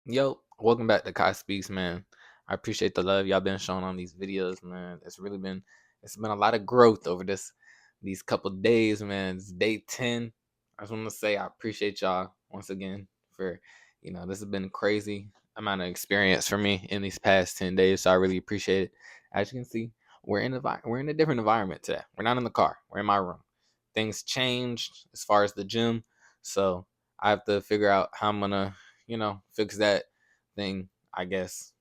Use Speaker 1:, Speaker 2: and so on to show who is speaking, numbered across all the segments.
Speaker 1: Yo, welcome back to Kai Speaks, man. I appreciate the love y'all been showing on these videos, man. It's been a lot of growth over these couple days, man. It's day 10. I just want to say I appreciate y'all once again for this has been crazy amount of experience for me in these past 10 days. So I really appreciate it. As you can see, we're in a different environment today. We're not in the car. We're in my room. Things changed as far as the gym. So I have to figure out how I'm gonna fix that thing. I guess,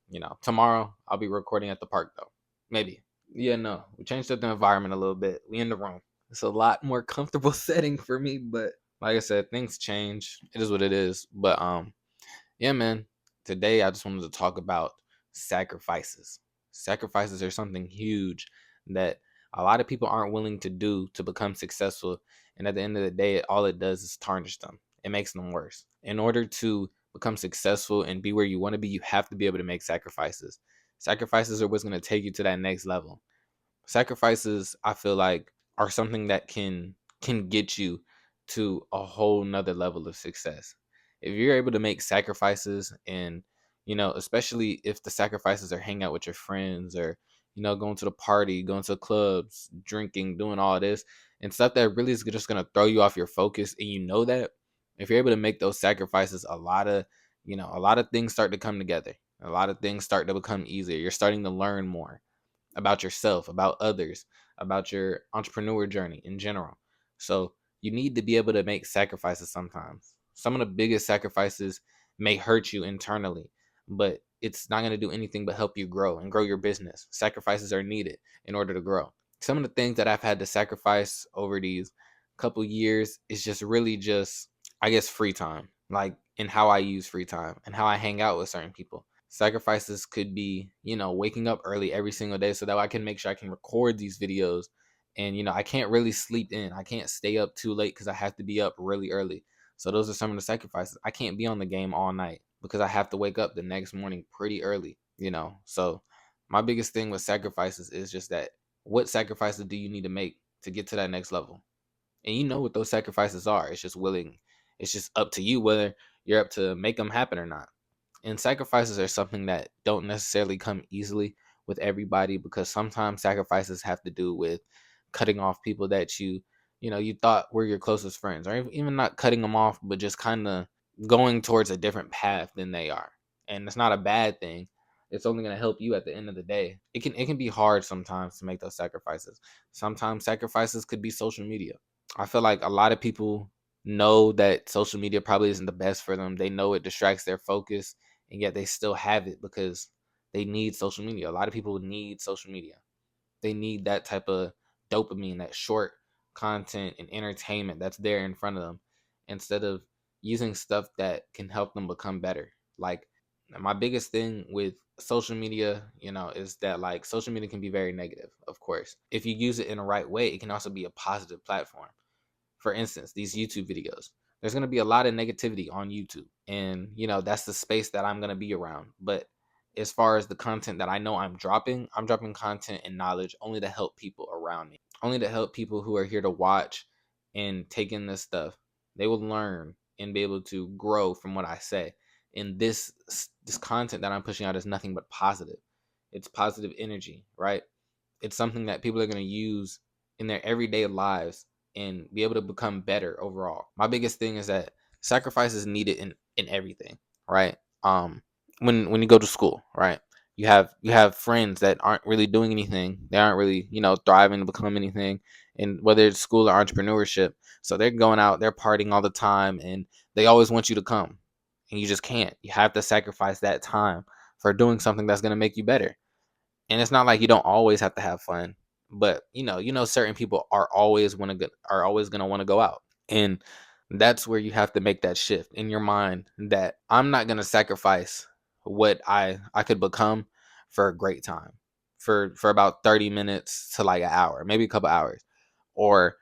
Speaker 1: tomorrow I'll be recording at the park though. Maybe. Yeah, no. We changed up the environment a little bit. We in the room. It's a lot more comfortable setting for me, but like I said, things change. It is what it is. But yeah, man. Today I just wanted to talk about sacrifices. Sacrifices are something huge that a lot of people aren't willing to do to become successful. And at the end of the day, all it does is tarnish them. It makes them worse. In order to become successful and be where you want to be, you have to be able to make sacrifices. Sacrifices are what's going to take you to that next level. Sacrifices, I feel like, are something that can get you to a whole nother level of success. If you're able to make sacrifices, and especially if the sacrifices are hang out with your friends, or going to the party, going to clubs, drinking, doing all this and stuff that really is just going to throw you off your focus, and that if you're able to make those sacrifices, a lot of things start to come together. A lot of things start to become easier. You're starting to learn more about yourself, about others, about your entrepreneur journey in general. So you need to be able to make sacrifices sometimes. Some of the biggest sacrifices may hurt you internally, but it's not going to do anything but help you grow and grow your business. Sacrifices are needed in order to grow. Some of the things that I've had to sacrifice over these couple years is just really just, I guess, free time, like in how I use free time and how I hang out with certain people. Sacrifices could be, waking up early every single day so that I can make sure I can record these videos. And, I can't really sleep in. I can't stay up too late because I have to be up really early. So those are some of the sacrifices. I can't be on the game all night because I have to wake up the next morning pretty early. So my biggest thing with sacrifices is just that what sacrifices do you need to make to get to that next level? And you know what those sacrifices are. It's just up to you whether you're up to make them happen or not. And sacrifices are something that don't necessarily come easily with everybody, because sometimes sacrifices have to do with cutting off people that you thought were your closest friends, or even not cutting them off, but just kind of going towards a different path than they are. And it's not a bad thing. It's only going to help you at the end of the day. It can be hard sometimes to make those sacrifices. Sometimes sacrifices could be social media. I feel like a lot of people know that social media probably isn't the best for them. They know it distracts their focus, and yet they still have it because they need social media. A lot of people need social media. They need that type of dopamine, that short content and entertainment that's there in front of them, instead of using stuff that can help them become better. Like, my biggest thing with social media, is that, like, social media can be very negative, of course. If you use it in the right way, it can also be a positive platform. For instance, these YouTube videos. There's going to be a lot of negativity on YouTube. And, that's the space that I'm going to be around. But as far as the content that I know I'm dropping content and knowledge only to help people around me, only to help people who are here to watch and take in this stuff. They will learn and be able to grow from what I say. And this content that I'm pushing out is nothing but positive. It's positive energy, right? It's something that people are going to use in their everyday lives and be able to become better overall. My biggest thing is that sacrifice is needed in everything, right? When you go to school, right? You have friends that aren't really doing anything. They aren't really, thriving to become anything, and whether it's school or entrepreneurship. So they're going out, they're partying all the time, and they always want you to come. And you just can't. You have to sacrifice that time for doing something that's going to make you better. And it's not like you don't always have to have fun, but certain people are always gonna want to go out, and that's where you have to make that shift in your mind that I'm not gonna sacrifice what I could become for a great time, for about 30 minutes to like an hour, maybe a couple hours, or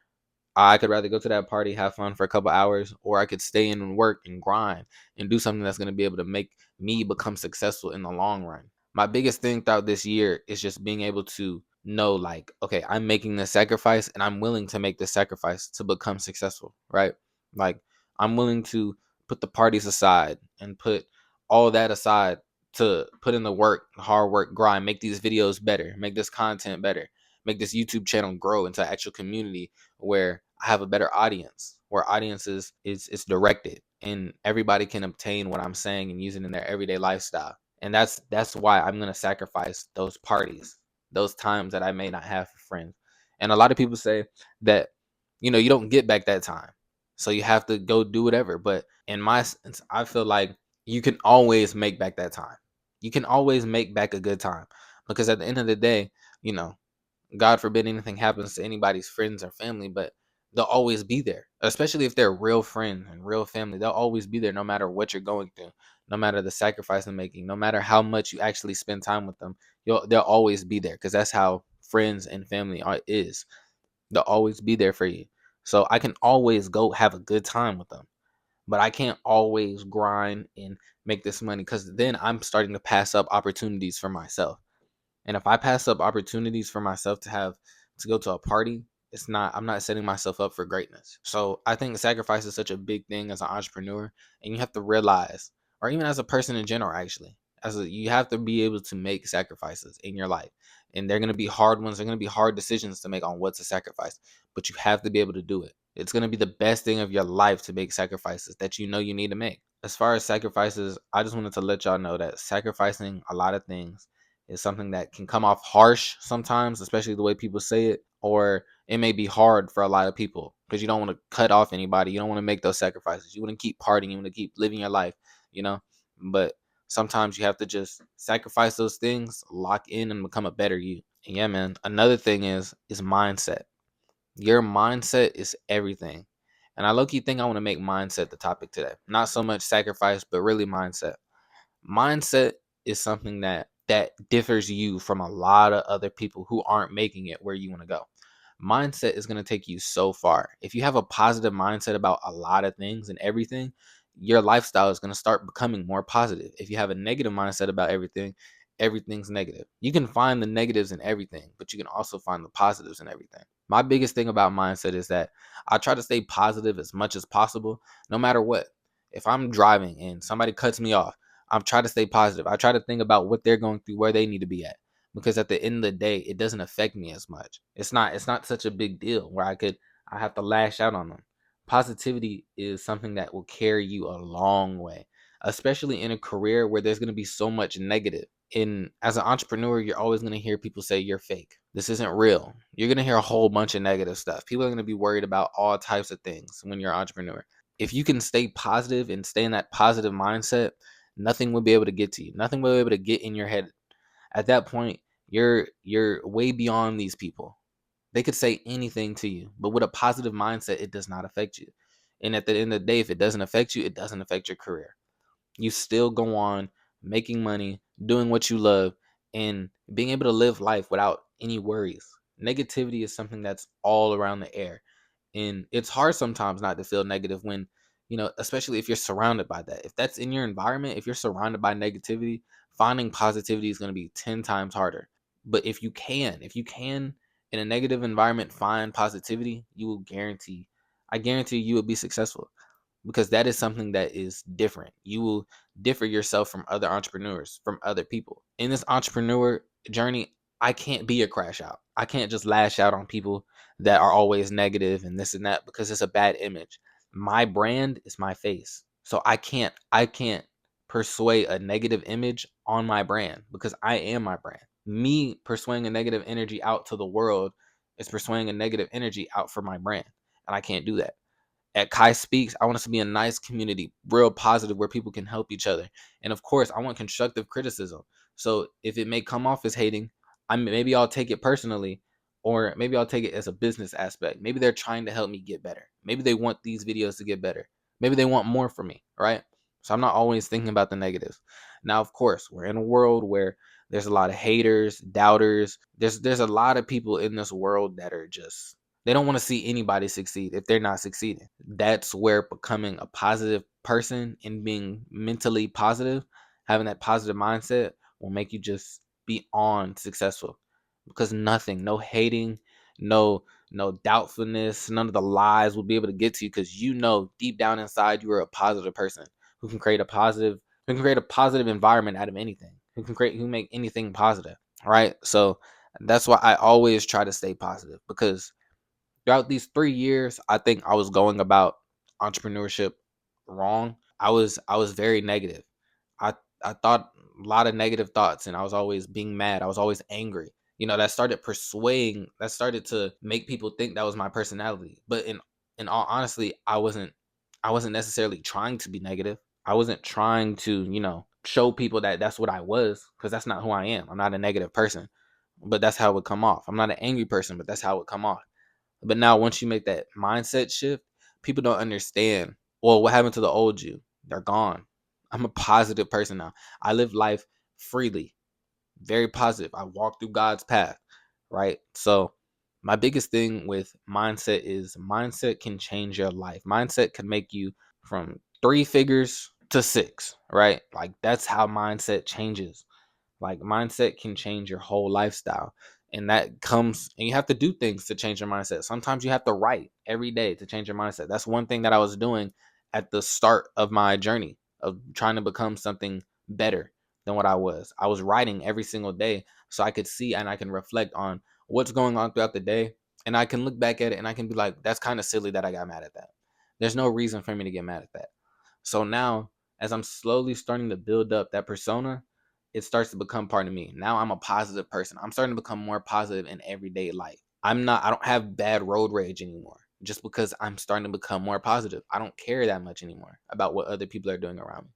Speaker 1: I could rather go to that party, have fun for a couple hours, or I could stay in and work and grind and do something that's going to be able to make me become successful in the long run. My biggest thing throughout this year is just being able to know, like, okay, I'm making this sacrifice and I'm willing to make this sacrifice to become successful, right? Like, I'm willing to put the parties aside and put all that aside to put in the work, hard work, grind, make these videos better, make this content better, make this YouTube channel grow into an actual community where I have a better audience, where audiences is directed and everybody can obtain what I'm saying and use it in their everyday lifestyle. And that's why I'm gonna sacrifice those parties, those times that I may not have for friends. And a lot of people say that, you don't get back that time. So you have to go do whatever. But in my sense, I feel like you can always make back that time. You can always make back a good time. Because at the end of the day, you know, God forbid anything happens to anybody's friends or family, but they'll always be there. Especially if they're real friends and real family. They'll always be there no matter what you're going through, no matter the sacrifice I'm making, no matter how much you actually spend time with them. They'll always be there because that's how friends and family is. They'll always be there for you. So I can always go have a good time with them, but I can't always grind and make this money because then I'm starting to pass up opportunities for myself. And if I pass up opportunities for myself to go to a party, I'm not setting myself up for greatness. So I think sacrifice is such a big thing as an entrepreneur, and you have to realize, or even as a person in general, actually, you have to be able to make sacrifices in your life. And they're gonna be hard ones, they're gonna be hard decisions to make on what to sacrifice. But you have to be able to do it. It's gonna be the best thing of your life to make sacrifices that you know you need to make. As far as sacrifices, I just wanted to let y'all know that sacrificing a lot of things is something that can come off harsh sometimes, especially the way people say it, or it may be hard for a lot of people because you don't want to cut off anybody. You don't want to make those sacrifices. You want to keep partying. You want to keep living your life, you know? But sometimes you have to just sacrifice those things, lock in, and become a better you. And yeah, man. Another thing is mindset. Your mindset is everything. And I low key think I want to make mindset the topic today. Not so much sacrifice, but really mindset. Mindset is something that differs you from a lot of other people who aren't making it where you want to go. Mindset is going to take you so far. If you have a positive mindset about a lot of things and everything, your lifestyle is going to start becoming more positive. If you have a negative mindset about everything, everything's negative. You can find the negatives in everything, but you can also find the positives in everything. My biggest thing about mindset is that I try to stay positive as much as possible, no matter what. If I'm driving and somebody cuts me off, I'm trying to stay positive. I try to think about what they're going through, where they need to be at. Because at the end of the day, it doesn't affect me as much. It's not such a big deal where I have to lash out on them. Positivity is something that will carry you a long way, especially in a career where there's going to be so much negative. As an entrepreneur, you're always going to hear people say you're fake. This isn't real. You're going to hear a whole bunch of negative stuff. People are going to be worried about all types of things when you're an entrepreneur. If you can stay positive and stay in that positive mindset, nothing will be able to get to you. Nothing will be able to get in your head. At that point, you're way beyond these people. They could say anything to you, but with a positive mindset, it does not affect you. And at the end of the day, if it doesn't affect you, it doesn't affect your career. You still go on making money, doing what you love, and being able to live life without any worries. Negativity is something that's all around the air. And it's hard sometimes not to feel negative when, especially if you're surrounded by that. If that's in your environment, if you're surrounded by negativity, finding positivity is going to be 10 times harder. But if you can in a negative environment find positivity, I guarantee you will be successful because that is something that is different. You will differ yourself from other entrepreneurs, from other people. In this entrepreneur journey, I can't be a crash out. I can't just lash out on people that are always negative and this and that because it's a bad image. My brand is my face. So I can't persuade a negative image on my brand because I am my brand. Me persuading a negative energy out to the world is persuading a negative energy out for my brand. And I can't do that. At Kai Speaks, I want us to be a nice community, real positive, where people can help each other. And of course, I want constructive criticism. So if it may come off as hating, maybe I'll take it personally, or maybe I'll take it as a business aspect. Maybe they're trying to help me get better. Maybe they want these videos to get better. Maybe they want more from me, right? So I'm not always thinking about the negatives. Now, of course, we're in a world where there's a lot of haters, doubters. There's a lot of people in this world that are just they don't want to see anybody succeed if they're not succeeding. That's where becoming a positive person and being mentally positive, having that positive mindset will make you just be on successful. Because nothing, no hating, no doubtfulness, none of the lies will be able to get to you because you know deep down inside you are a positive person who can create a positive Who can create a positive environment out of anything. Who make anything positive. Right? So that's why I always try to stay positive, because throughout these 3 years, I think I was going about entrepreneurship wrong. I was very negative. I I thought a lot of negative thoughts, and I was always being mad. I was always angry. That started to make people think that was my personality. But in all honesty, I wasn't necessarily trying to be negative. I wasn't trying to, show people that that's what I was, because that's not who I am. I'm not a negative person, but that's how it would come off. I'm not an angry person, but that's how it would come off. But now, once you make that mindset shift, people don't understand. Well, what happened to the old you? They're gone. I'm a positive person now. I live life freely, very positive. I walk through God's path, right? So, my biggest thing with mindset is mindset can change your life. Mindset can make you from three figures to six, right? Like, that's how mindset changes. Like, mindset can change your whole lifestyle. And you have to do things to change your mindset. Sometimes you have to write every day to change your mindset. That's one thing that I was doing at the start of my journey of trying to become something better than what I was. I was writing every single day so I could see and I can reflect on what's going on throughout the day. And I can look back at it and I can be like, that's kind of silly that I got mad at that. There's no reason for me to get mad at that. So now, as I'm slowly starting to build up that persona, it starts to become part of me. Now I'm a positive person. I'm starting to become more positive in everyday life. I don't have bad road rage anymore, just because I'm starting to become more positive. I don't care that much anymore about what other people are doing around me.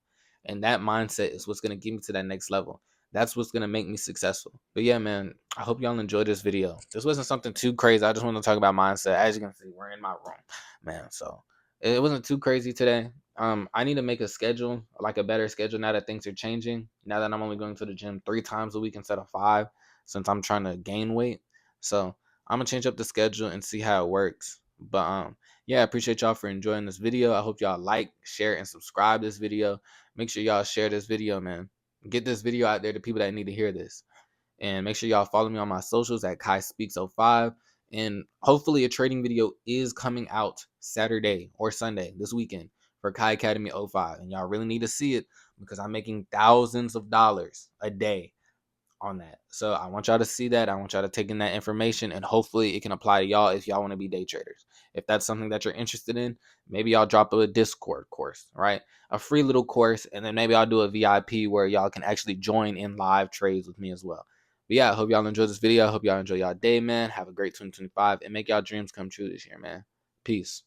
Speaker 1: And that mindset is what's going to get me to that next level. That's what's going to make me successful. But yeah, man, I hope y'all enjoyed this video. This wasn't something too crazy. I just want to talk about mindset. As you can see, we're in my room, man. So it wasn't too crazy today. I need to make a schedule, like a better schedule, now that things are changing. Now that I'm only going to the gym 3 times a week instead of 5, since I'm trying to gain weight. So I'm gonna change up the schedule and see how it works. But yeah, I appreciate y'all for enjoying this video. I hope y'all like, share, and subscribe this video. Make sure y'all share this video, man. Get this video out there to people that need to hear this. And make sure y'all follow me on my socials at Kai Speaks 05. And hopefully a trading video is coming out Saturday or Sunday this weekend for Kai Academy 05. And y'all really need to see it, because I'm making thousands of dollars a day on that. So I want y'all to see that. I want y'all to take in that information, and hopefully it can apply to y'all if y'all want to be day traders. If that's something that you're interested in, maybe y'all drop a Discord course, right? A free little course, and then maybe I'll do a VIP where y'all can actually join in live trades with me as well. But yeah, I hope y'all enjoyed this video. I hope y'all enjoy y'all day, man. Have a great 2025, and make y'all dreams come true this year, man. Peace.